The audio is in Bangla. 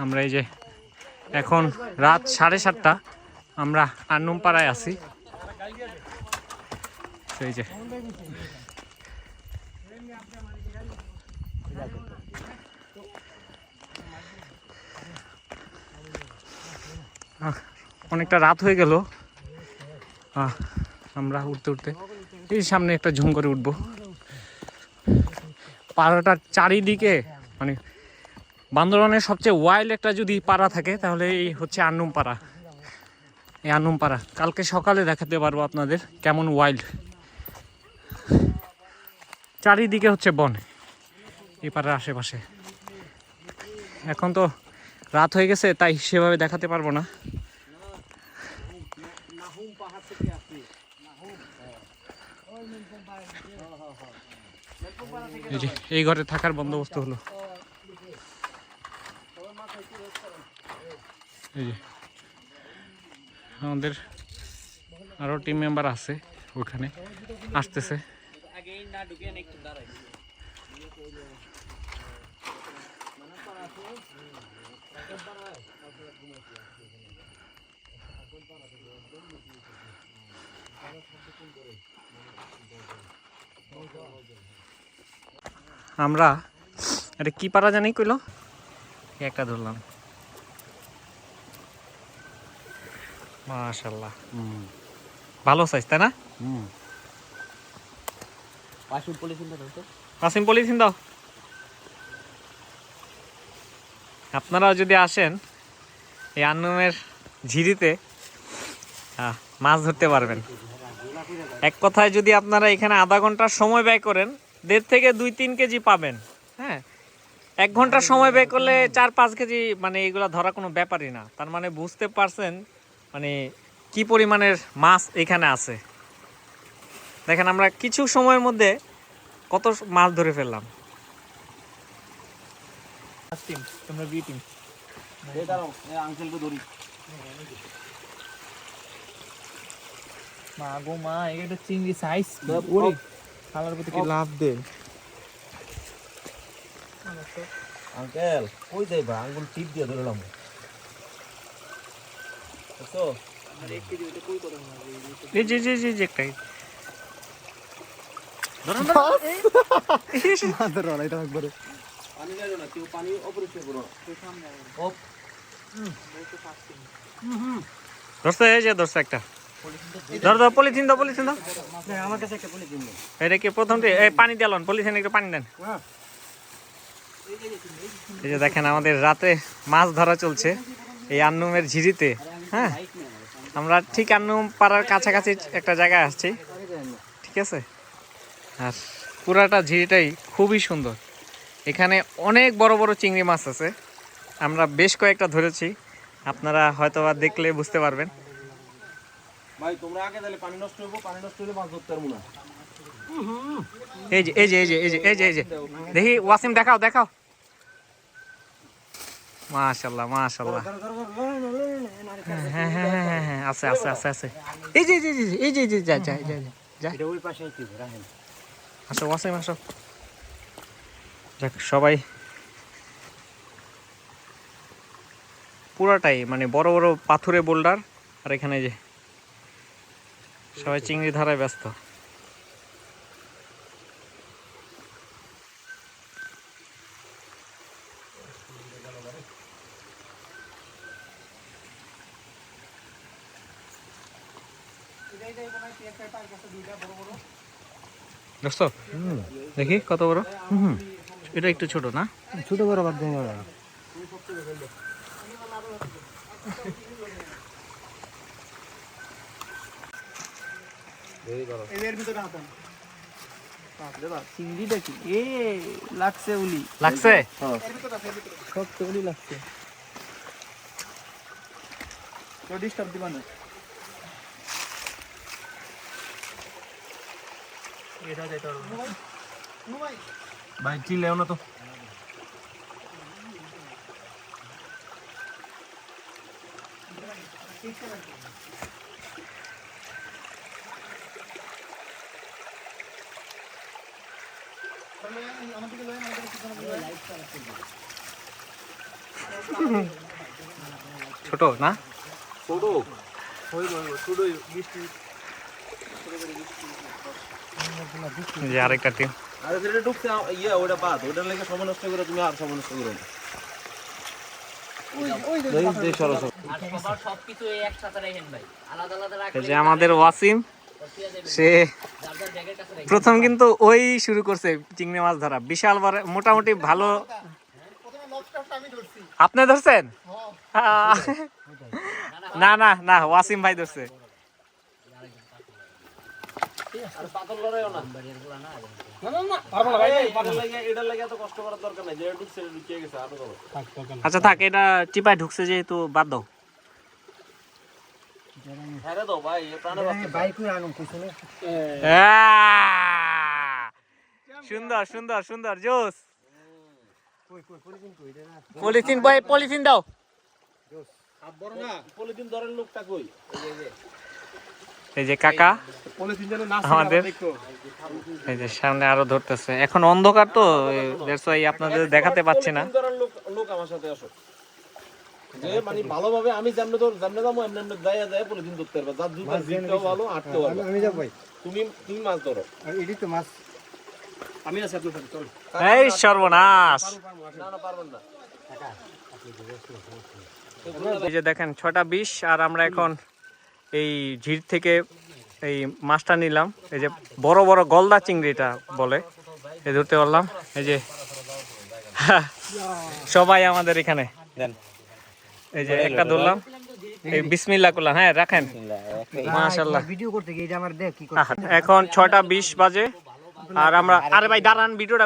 আমরা এই যে এখন রাত 7:30, আমরা আন্নুমপাড়ায় আছি। এই যে অনেকটা রাত হয়ে গেল, আমরা উঠতে উঠতে এই সামনে একটা ঝুম করে উঠবো। পাড়াটার চারিদিকে মানে বান্দরবানের সবচেয়ে ওয়াইল্ড একটা যদি পাড়া থাকে তাহলে এই হচ্ছে আন্নুমপাড়া। এই আন্নুমপাড়া কালকে সকালে দেখাতে পারবো আপনাদের কেমন ওয়াইল্ড। চারিদিকে হচ্ছে বন এই পাড়ার আশেপাশে। এখন তো রাত হয়ে গেছে তাই সেভাবে দেখাতে পারবো না। এই ঘরে থাকার বন্দোবস্ত হলো। এই যে আমাদের আরো টিম মেম্বার আছে ওখানে আসতেছে। আমরা এটা কি পারা জানি কইলো একটা ধরলাম। মাশাআল্লাহ ভালো সাইজ তাই না? পাসিম পলিথিন দাও। আপনারাও যদি আসেন এই আন্নুমের ঝিরিতে মাছ ধরতে পারবেন। এক কথায় যদি আপনারা এখানে আধা ঘন্টার সময় ব্যয় করেন 1.5 থেকে 2-3 কেজি পাবেন। হ্যাঁ, 1 ঘন্টার সময় ব্যয় করলে 4-5 কেজি মানে এগুলো ধরা কোনো ব্যাপারই না। তার মানে বুঝতে পারছেন মানে কি পরিমাণের মাছ এখানে আছে। দেখেন আমরা কিছু সময়ের মধ্যে কত মাছ ধরে ফেললাম। তোমরা বি টিম আঙ্কেলকে ধরি। মা গো মা, এটা চিংড়ি সাইজ ওরে খালার প্রতি কি লাভ দে। আঙ্কেল কই যাইবা? আঙ্গুল টিপ দিয়ে ধরলাম। বুঝছো? আর 1 কেজি ওটা কই করব না। এই যে একটাই ধরুন ধরুন মাদার ওলাই তো একবারে পানি যাবে না, কেউ পানি অপরিষ্কার করো তুই সামনে অপ বলতে পারছি ধরছে। এই যে ধরছে একটা ধর ধর পলিথিন দাও আমার কাছে একটা পলিথিন দাও। এটা কি প্রথমতে এই পানি দিলাম, পলিথিন একটু পানি দেন। এই যে দেখেন আমাদের রাতে মাছ ধরা চলছে এই আন্নুমের ঝিরিতে। হ্যাঁ, আমরা ঠিক আন্নুম পাড়ার কাছাকাছি একটা জায়গায় আসছি, ঠিক আছে। আর পুরাটা ঝিরিটাই খুবই সুন্দর। এখানে অনেক বড় বড় চিংড়ি মাছ আছে, আমরা বেশ কয়েকটা ধরেছি, আপনারা হয়তো বা দেখলে বুঝতে পারবেন। ভাই তোমরা আগে তাহলে পানি নষ্ট হইবো, পানি নষ্ট হলে মাছ ধরতে পারবো না। এই যে দেখি ওয়াসিম দেখাও। মাশাআল্লাহ মাশাআল্লাহ। হ্যাঁ আছে। এই যে যা এটা ওই পাশে কি রাখেন। আসো ওয়াসিম আসো। দেখ সবাই পুরাটাই মানে বড় বড় পাথুরে বোল্ডার। আর এখানে যে সবাই চিংড়ি ধরায় ব্যস্ত। দেখি কত বড়। এটা একটু ছোট না? ছোট বড় বাদ দেন। চিংড়িটা কি লাগছে? উলি লাগছে, শক্ত উলি লাগছে। ডিস্টার্ব দিবা না। ভাই চিল্লাও না তো। ছোট না যে আরেকটা টিম আরে যেটা ঢুকছে ইয়া ওটা বাদ ওটার লেগে সময় নষ্ট করে তুমি আর সময় নষ্ট করো না। এই যে আমাদের ওয়াসিম সে প্রথম কিন্তু ওই শুরু করছে চিংড়ি মাছ ধরা বিশাল বড় মোটামুটি ভালো। আপনি ধরছেন? না না না ওয়াসিম ভাই ধরছে। আচ্ছা থাক, এটা চিপায় ঢুকছে যেহেতু বাদ দাও। সুন্দর সুন্দর সুন্দর জোস। পলিথিন বয়, পলিথিন দাও। এই যে কাকা আমাদের এই যে সামনে আরো ধরতেছে, এখন অন্ধকার তো আপনাদের দেখাতে পাচ্ছি না। লোক আমার সাথে আসো যে মানে ভালোভাবে আমি যেমনে তো যেমনে যাবো এমনি এমনি যাইয়া যায় পলিথিন ধরতে পারবা, যার দুইটা জিততেও ভালো আটতেও ভালো। আমি যাব ভাই, তুমি মাছ ধরো। এডি তো মাছ আমি আছি আপনার সাথে, চল। এই সর্বনাশ, না না পারবেন না কাকা। এই যে দেখেন 6:20 আর আমরা এখন এই ঝির থেকে এই মাছটা নিলাম। এই যে বড় বড় গলদা চিংড়িটা বলে, এই ধরতে পারলাম। এই যে সবাই আমাদের এখানে দেন, এই যে একটা ধরলাম, এই বিসমিল্লাহ করলাম। হ্যাঁ রাখেন, মাশাআল্লাহ। ভিডিও করতে গিয়ে আমার দেখ কি করছে। এখন 6:20 বাজে আর আমরা, আরে ভাই দাঁড়ান, ভিডিওটা